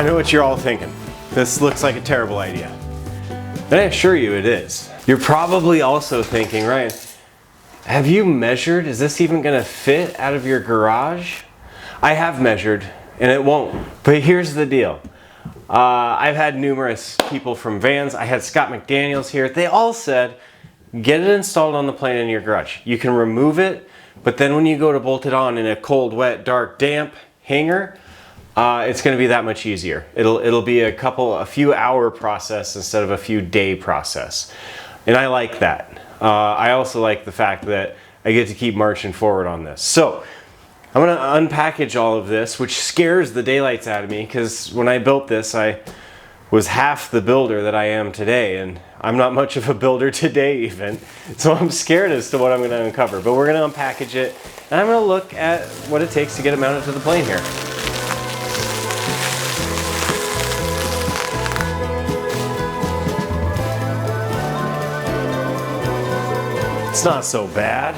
I know what you're all thinking. This looks like a terrible idea. And I assure you it is. You're probably also thinking, Ryan, have you measured? Is this even gonna fit out of your garage? I have measured, and it won't. But here's the deal. I've had numerous people from Vans. I had Scott McDaniels here. They all said, get it installed on the plane in your garage. You can remove it, but then when you go to bolt it on in a cold, wet, dark, damp hanger, it's going to be that much easier. It'll be a few hour process instead of a few day process. And I like that. I also like the fact that I get to keep marching forward on this. So I'm going to unpackage all of this, which scares the daylights out of me, because when I built this, I was half the builder that I am today, and I'm not much of a builder today even. So I'm scared as to what I'm going to uncover. But we're going to unpackage it, and I'm going to look at what it takes to get it mounted to the plane here. It's not so bad.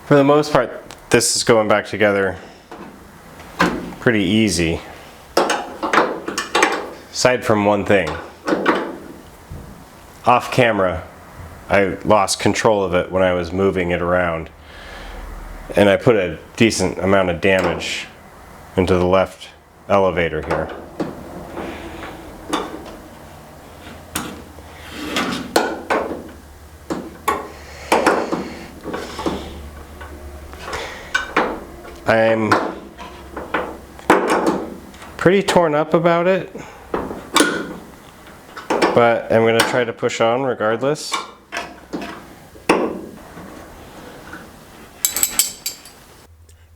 For the most part, this is going back together pretty easy, aside from one thing. Off camera, I lost control of it when I was moving it around, and I put a decent amount of damage into the left elevator here. I'm pretty torn up about it, but I'm going to try to push on regardless.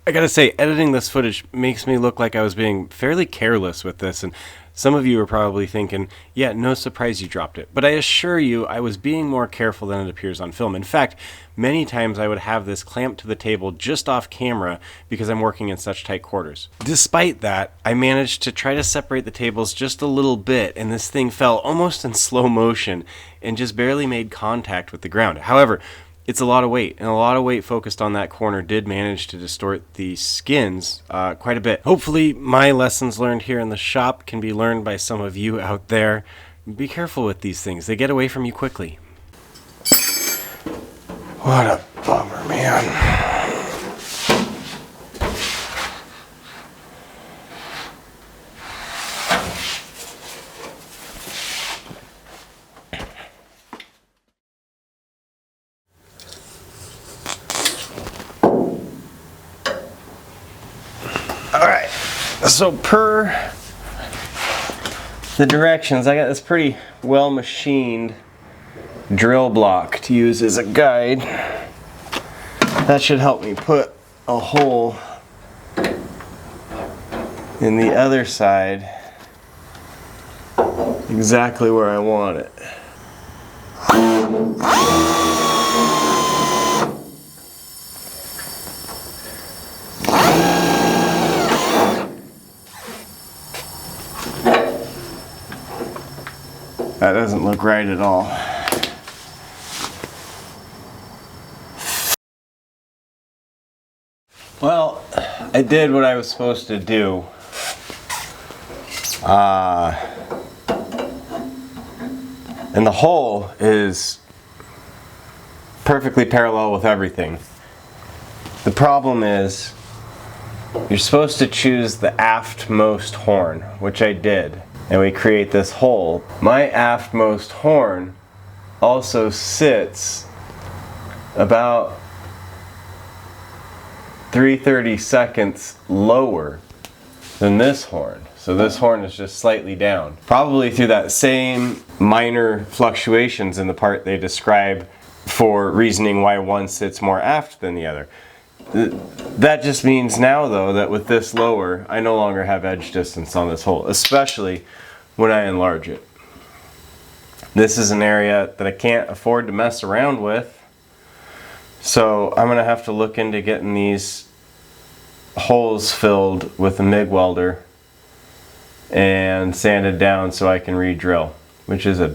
I gotta say, editing this footage makes me look like I was being fairly careless with this, and some of you are probably thinking, yeah, no surprise you dropped it. But I assure you, I was being more careful than it appears on film. In fact, many times I would have this clamped to the table just off camera because I'm working in such tight quarters. Despite that, I managed to try to separate the tables just a little bit, and this thing fell almost in slow motion and just barely made contact with the ground. However, it's a lot of weight, and a lot of weight focused on that corner did manage to distort the skins quite a bit. Hopefully my lessons learned here in the shop can be learned by some of you out there. Be careful with these things. They get away from you quickly. What a bummer, man. Alright, so per the directions, I got this pretty well machined drill block to use as a guide. That should help me put a hole in the other side exactly where I want it. That doesn't look right at all. Well, I did what I was supposed to do. And the hole is perfectly parallel with everything. The problem is you're supposed to choose the aftmost horn, which I did. And we create this hole. My aftmost horn also sits about 3/32 lower than this horn. So this horn is just slightly down. Probably through that same minor fluctuations in the part they describe for reasoning why one sits more aft than the other. That just means now though that with this lower, I no longer have edge distance on this hole, especially when I enlarge it. This is an area that I can't afford to mess around with. So I'm gonna have to look into getting these holes filled with a MIG welder and sanded down so I can re-drill, which is a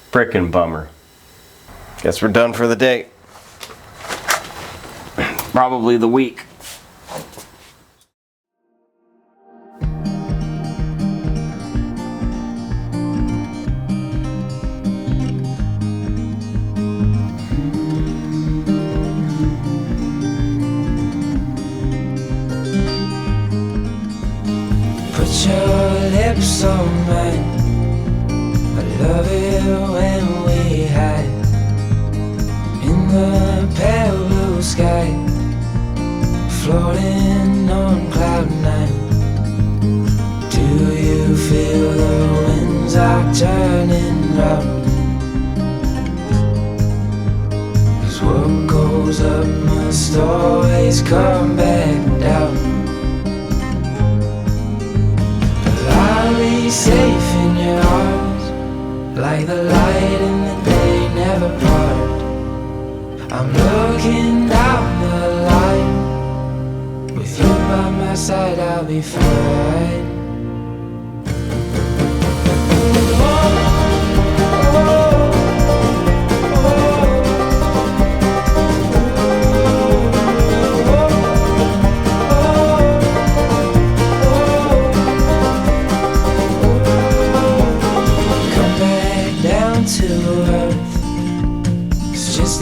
frickin' bummer. Guess we're done for the day. Probably the week. Put your lips on mine. I love it when we hide in the pale blue sky, floating on cloud nine. Do you feel the winds are turning round? 'Cause what goes up must always come back down. I'll be safe in your arms, like the light in the day never part. I'm looking down the line, with you by my side I'll be fine.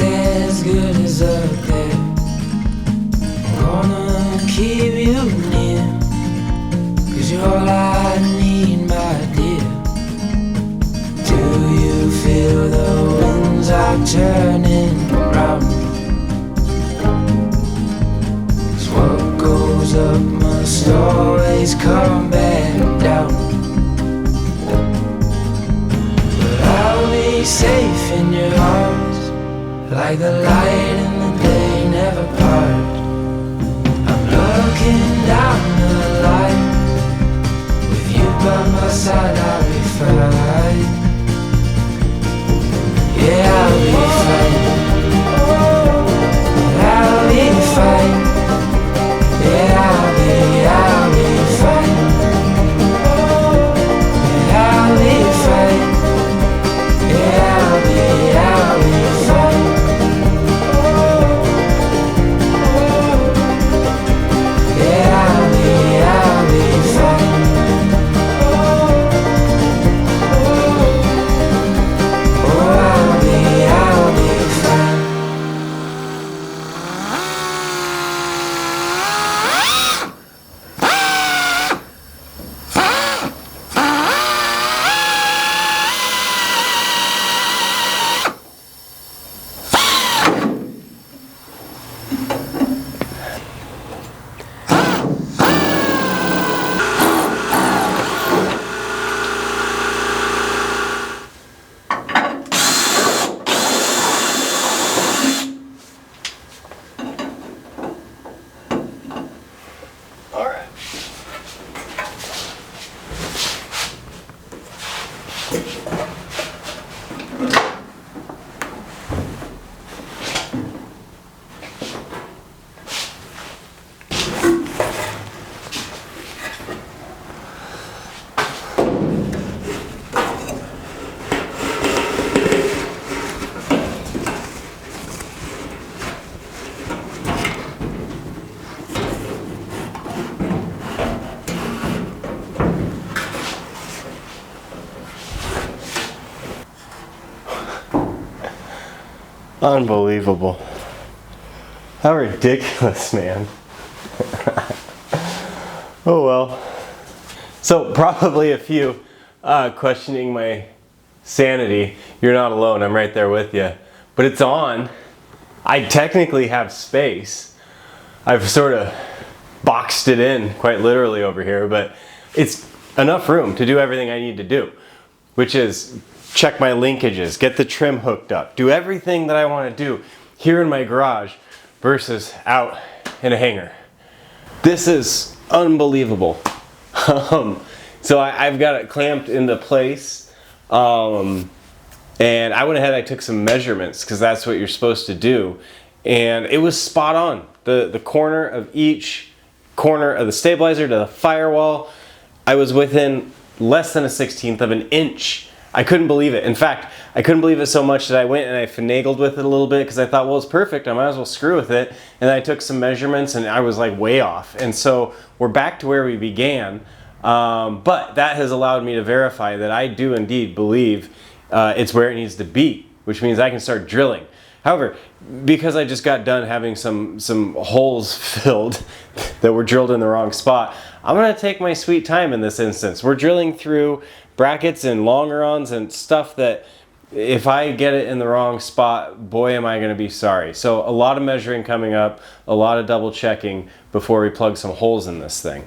As good as up there, I'm gonna keep you near, 'cause you're all I need, my dear. Do you feel the winds are turning round? 'Cause what goes up must always come back down. But I'll be safe in your arms, like the light in the day never part. I'm looking down the line, with you by my side I'll be fine. Yeah, I'll be fine. I'll be fine. Yeah, I'll be fine. Yeah, I'll be fine. Yeah, I'll be fine. Unbelievable. How ridiculous, man. Oh well. So probably a few questioning my sanity. You're not alone, I'm right there with you. But it's on. I technically have space. I've sort of boxed it in quite literally over here, but it's enough room to do everything I need to do, which is check my linkages, get the trim hooked up, do everything that I want to do here in my garage versus out in a hangar. This is unbelievable. So I've got it clamped into place, and I went ahead, I took some measurements because that's what you're supposed to do, and it was spot on. The corner of each corner of the stabilizer to the firewall, I was within less than a 1/16 of an inch. I couldn't believe it. In fact, I couldn't believe it so much that I went and I finagled with it a little bit because I thought, well, it's perfect, I might as well screw with it. And I took some measurements and I was like way off. And so we're back to where we began. But that has allowed me to verify that I do indeed believe it's where it needs to be, which means I can start drilling. However, because I just got done having some holes filled that were drilled in the wrong spot, I'm gonna take my sweet time in this instance. We're drilling through brackets and longerons and stuff that if I get it in the wrong spot, boy am I gonna be sorry. So a lot of measuring coming up, a lot of double checking before we plug some holes in this thing.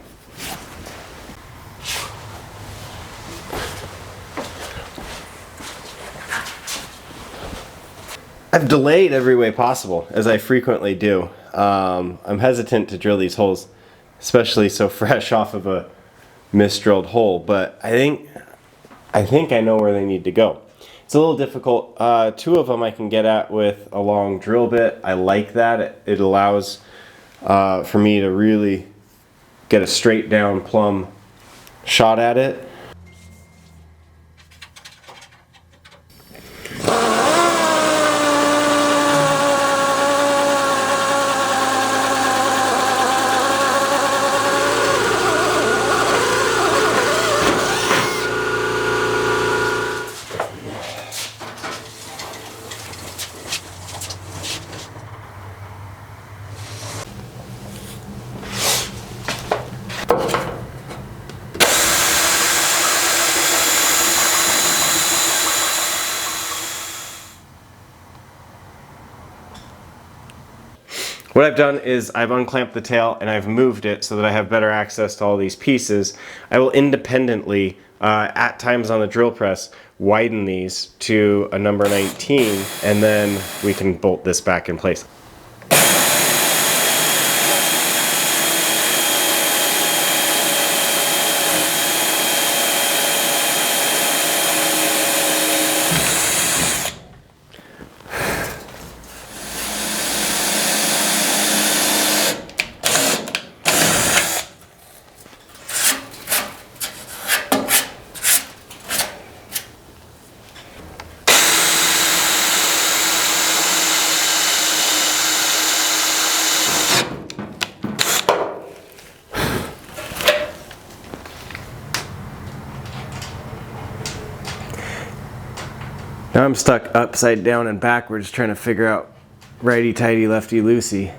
I've delayed every way possible, as I frequently do. I'm hesitant to drill these holes, especially so fresh off of a misdrilled hole, but I think I know where they need to go. It's a little difficult. Two of them I can get at with a long drill bit. I like that. It allows for me to really get a straight down plumb shot at it. What I've done is I've unclamped the tail and I've moved it so that I have better access to all these pieces. I will independently, at times on the drill press, widen these to a number 19, and then we can bolt this back in place. Now I'm stuck upside down and backwards trying to figure out righty-tighty, lefty-loosey.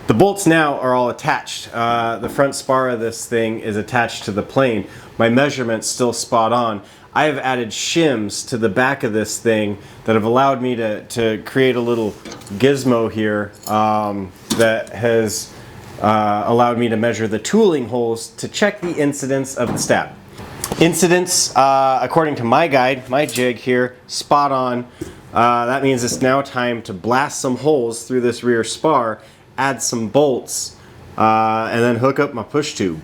The bolts now are all attached. The front spar of this thing is attached to the plane. My measurement's still spot on. I have added shims to the back of this thing that have allowed me to create a little gizmo here that has allowed me to measure the tooling holes to check the incidence of the stab. Incidence, according to my guide, my jig here, spot on. That means it's now time to blast some holes through this rear spar, add some bolts, and then hook up my push tube.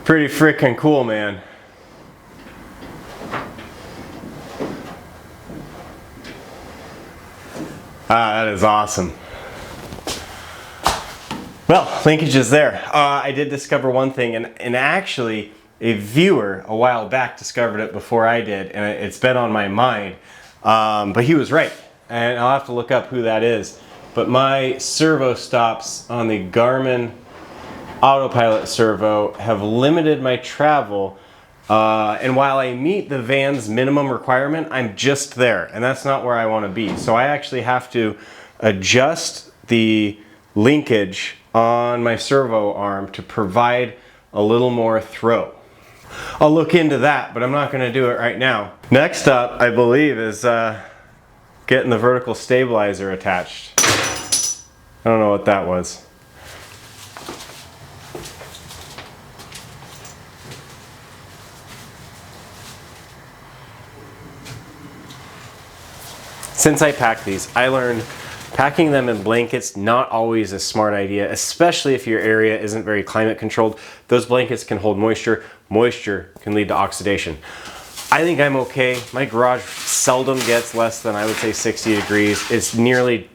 Pretty freaking cool, man. That is awesome. Well, linkage is there. I did discover one thing, and actually a viewer a while back discovered it before I did, and it's been on my mind. But he was right, and I'll have to look up who that is. But my servo stops on the Garmin Autopilot servo have limited my travel, and while I meet the van's minimum requirement, I'm just there, and that's not where I want to be. So I actually have to adjust the linkage on my servo arm to provide a little more throw. I'll look into that, but I'm not going to do it right now. Next up, I believe, is getting the vertical stabilizer attached. I don't know what that was. Since I packed these, I learned packing them in blankets, not always a smart idea, especially if your area isn't very climate controlled. Those blankets can hold moisture. Moisture can lead to oxidation. I think I'm okay. My garage seldom gets less than, I would say, 60 degrees. It's nearly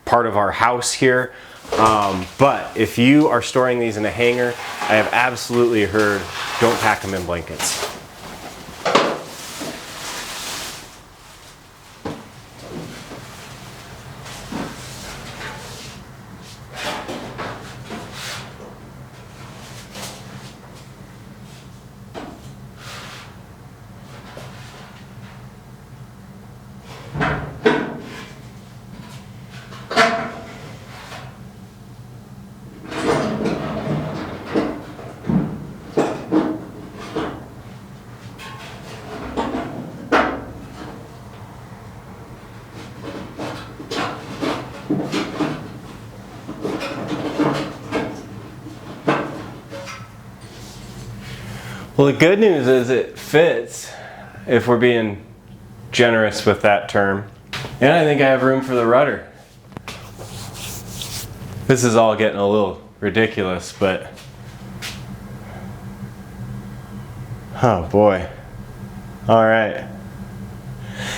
part of our house here. But if you are storing these in a hangar, I have absolutely heard don't pack them in blankets. Well, the good news is it fits, if we're being generous with that term. And I think I have room for the rudder. This is all getting a little ridiculous, but oh boy. All right.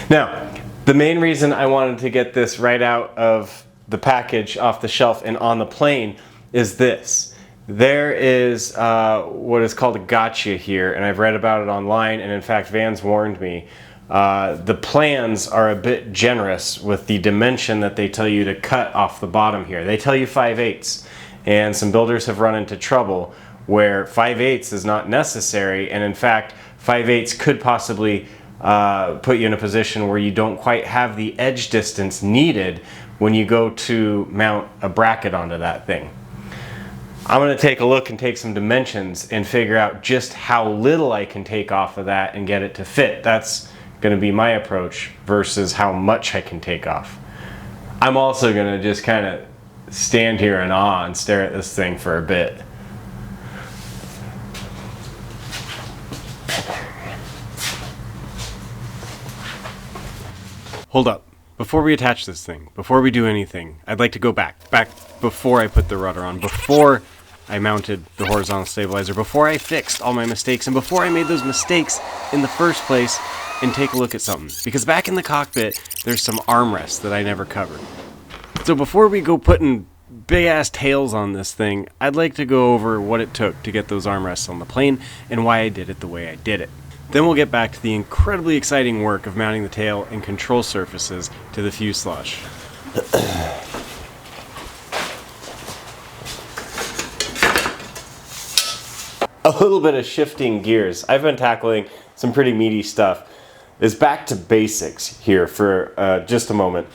Now, the main reason I wanted to get this right out of the package off the shelf and on the plane is this. There is what is called a gotcha here, and I've read about it online, and in fact Vans warned me. The plans are a bit generous with the dimension that they tell you to cut off the bottom here. They tell you 5/8, and some builders have run into trouble where 5/8 is not necessary, and in fact 5/8 could possibly put you in a position where you don't quite have the edge distance needed when you go to mount a bracket onto that thing. I'm going to take a look and take some dimensions and figure out just how little I can take off of that and get it to fit. That's going to be my approach versus how much I can take off. I'm also going to just kind of stand here in awe and stare at this thing for a bit. Hold up. Before we attach this thing, before we do anything, I'd like to go back before I put the rudder on, before I mounted the horizontal stabilizer, before I fixed all my mistakes, and before I made those mistakes in the first place, and take a look at something. Because back in the cockpit, there's some armrests that I never covered. So before we go putting big ass tails on this thing, I'd like to go over what it took to get those armrests on the plane and why I did it the way I did it. Then we'll get back to the incredibly exciting work of mounting the tail and control surfaces to the fuselage. A little bit of shifting gears. I've been tackling some pretty meaty stuff. It's back to basics here for just a moment.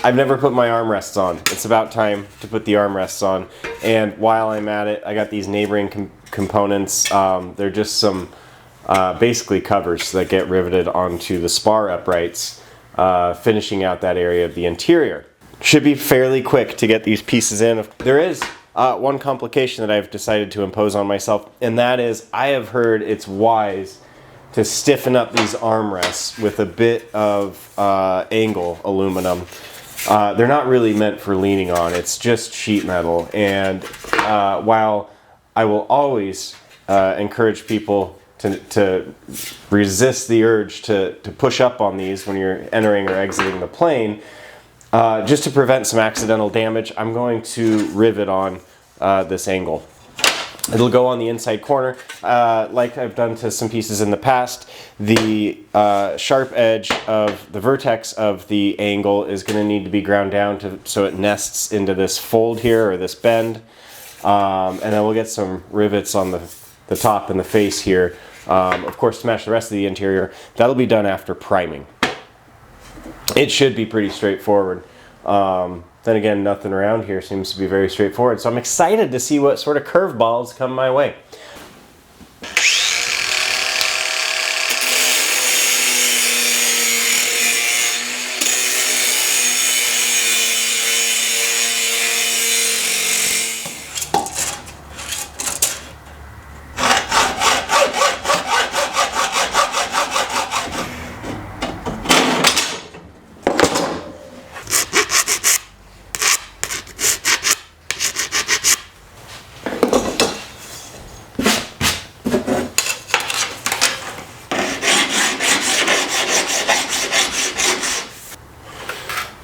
I've never put my armrests on. It's about time to put the armrests on. And while I'm at it, I got these neighboring components. They're just some basically covers that get riveted onto the spar uprights, finishing out that area of the interior. Should be fairly quick to get these pieces in. There is one complication that I've decided to impose on myself, and that is I have heard it's wise to stiffen up these armrests with a bit of angle aluminum. They're not really meant for leaning on. It's just sheet metal, and while I will always encourage people to resist the urge to push up on these when you're entering or exiting the plane. Just to prevent some accidental damage, I'm going to rivet on this angle. It'll go on the inside corner, like I've done to some pieces in the past. The sharp edge of the vertex of the angle is going to need to be ground down so it nests into this fold here, or this bend. And then we'll get some rivets on the top and the face here, of course, to match the rest of the interior. That'll be done after priming. It should be pretty straightforward. Then again, nothing around here seems to be very straightforward. So I'm excited to see what sort of curveballs come my way.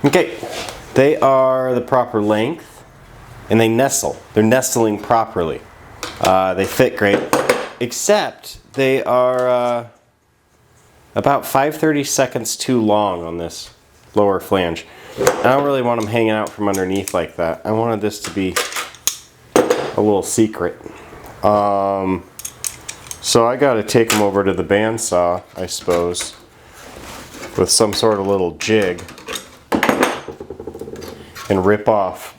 Okay, they are the proper length, and they nestle. They're nestling properly. They fit great, except they are about 5/32 too long on this lower flange. I don't really want them hanging out from underneath like that. I wanted this to be a little secret. So I got to take them over to the bandsaw, I suppose, with some sort of little jig, and rip off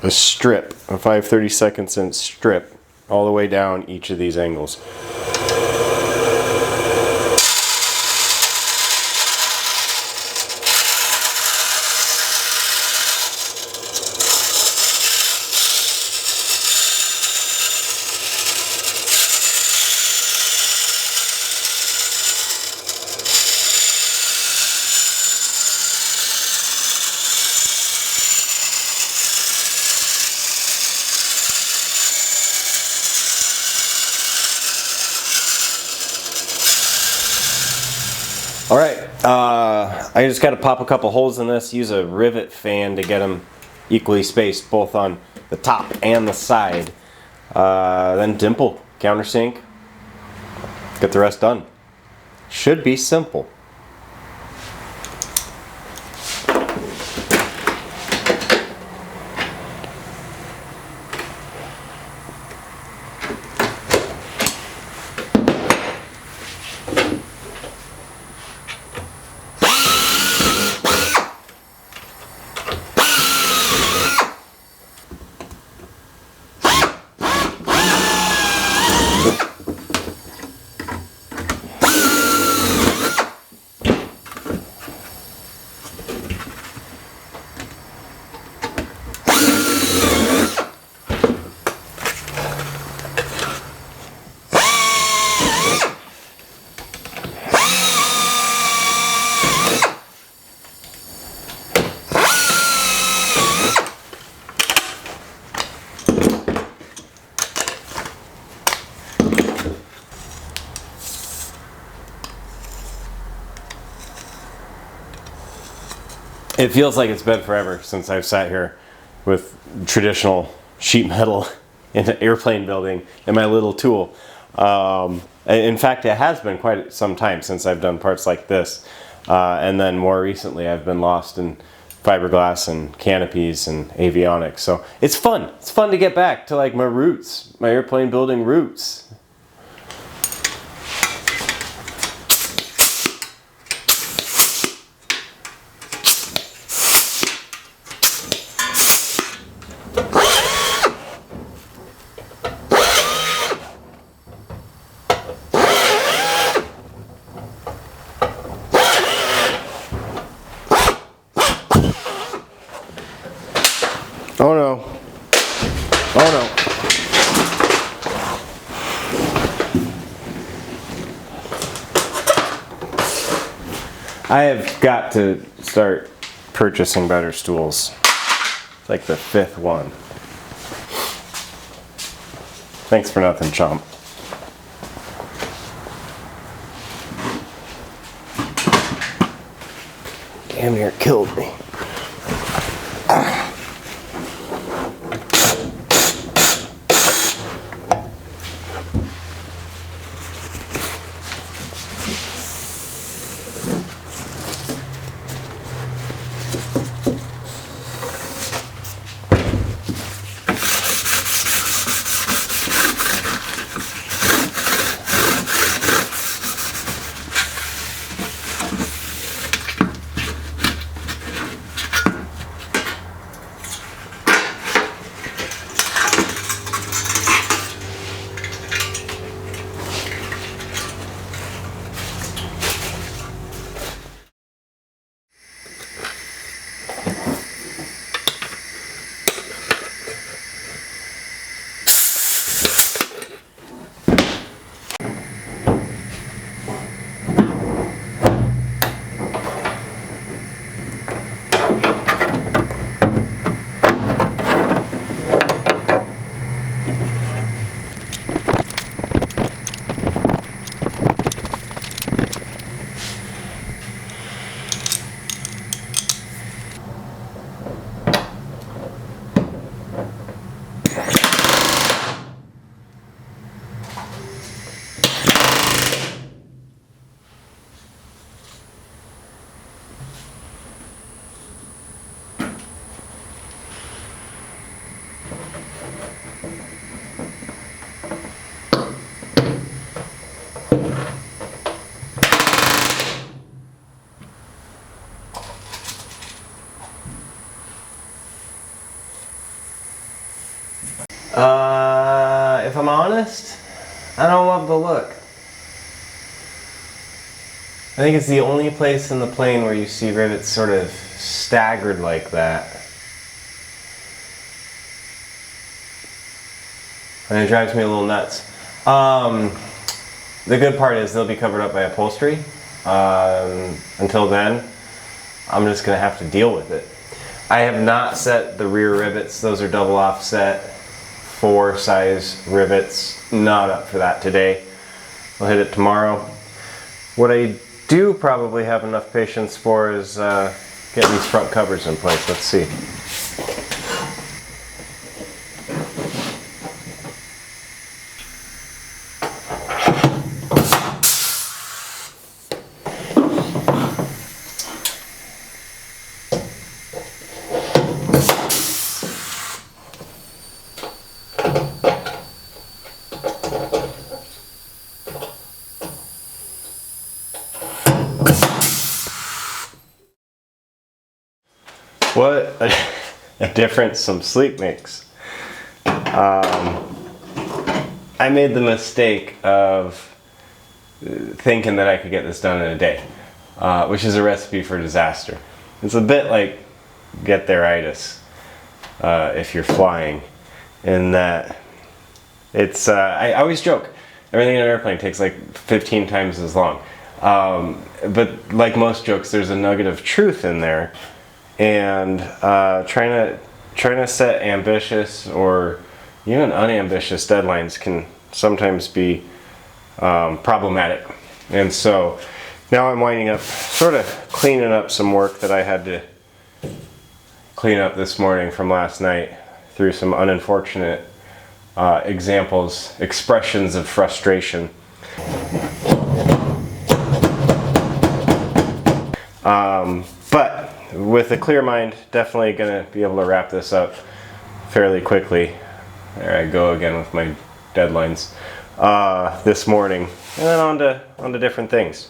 a strip, a 5/32 strip, all the way down each of these angles. All right, I just got to pop a couple holes in this, use a rivet fan to get them equally spaced both on the top and the side. Then dimple, countersink, get the rest done. Should be simple. It feels like it's been forever since I've sat here with traditional sheet metal in an airplane building and my little tool. In fact, it has been quite some time since I've done parts like this. And then more recently, I've been lost in fiberglass and canopies and avionics. So it's fun. It's fun to get back to like my roots, my airplane building roots. Oh no. Oh no. I have got to start purchasing better stools. It's like the 5th one. Thanks for nothing, chomp. Damn near killed me. If I'm honest, I don't love the look. I think it's the only place in the plane where you see rivets sort of staggered like that. And it drives me a little nuts. The good part is they'll be covered up by upholstery. Until then, I'm just gonna have to deal with it. I have not set the rear rivets. Those are double offset 4 size rivets. Not up for that today. I'll hit it tomorrow. What I do probably have enough patience for is getting these front covers in place. Let's see. What a difference some sleep makes. I made the mistake of thinking that I could get this done in a day, which is a recipe for disaster. It's a bit like get there-itis if you're flying, in that it's, I always joke, everything in an airplane takes like 15 times as long. But like most jokes, there's a nugget of truth in there. And trying to set ambitious or even unambitious deadlines can sometimes be problematic. And so now I'm winding up sort of cleaning up some work that I had to clean up this morning from last night through some unfortunate expressions of frustration. But with a clear mind, definitely gonna be able to wrap this up fairly quickly. There I go again with my deadlines this morning, and then on to different things.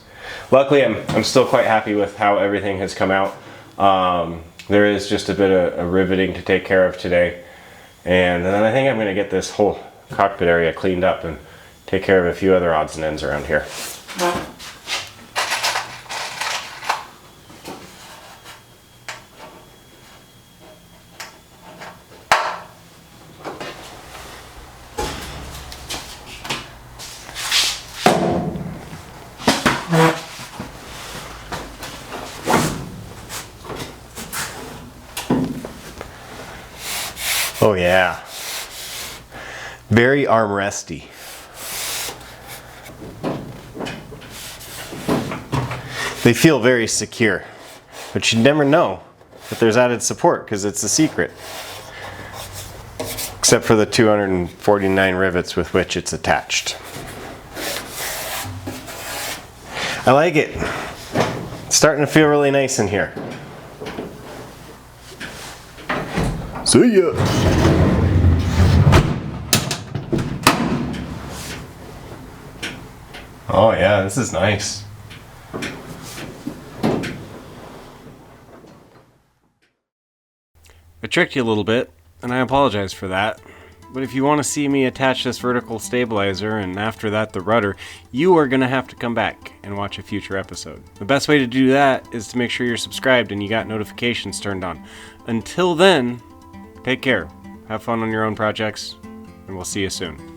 Luckily, I'm still quite happy with how everything has come out. There is just a bit of riveting to take care of today, and then I think I'm gonna get this whole cockpit area cleaned up and take care of a few other odds and ends around here. Oh yeah, Very armresty. They feel very secure, but you never know that there's added support because it's a secret. Except for the 249 rivets with which it's attached. I like it. It's starting to feel really nice in here. See ya! Oh yeah, this is nice. I tricked you a little bit, and I apologize for that. But if you want to see me attach this vertical stabilizer and after that the rudder, you are going to have to come back and watch a future episode. The best way to do that is to make sure you're subscribed and you got notifications turned on. Until then, take care, have fun on your own projects, and we'll see you soon.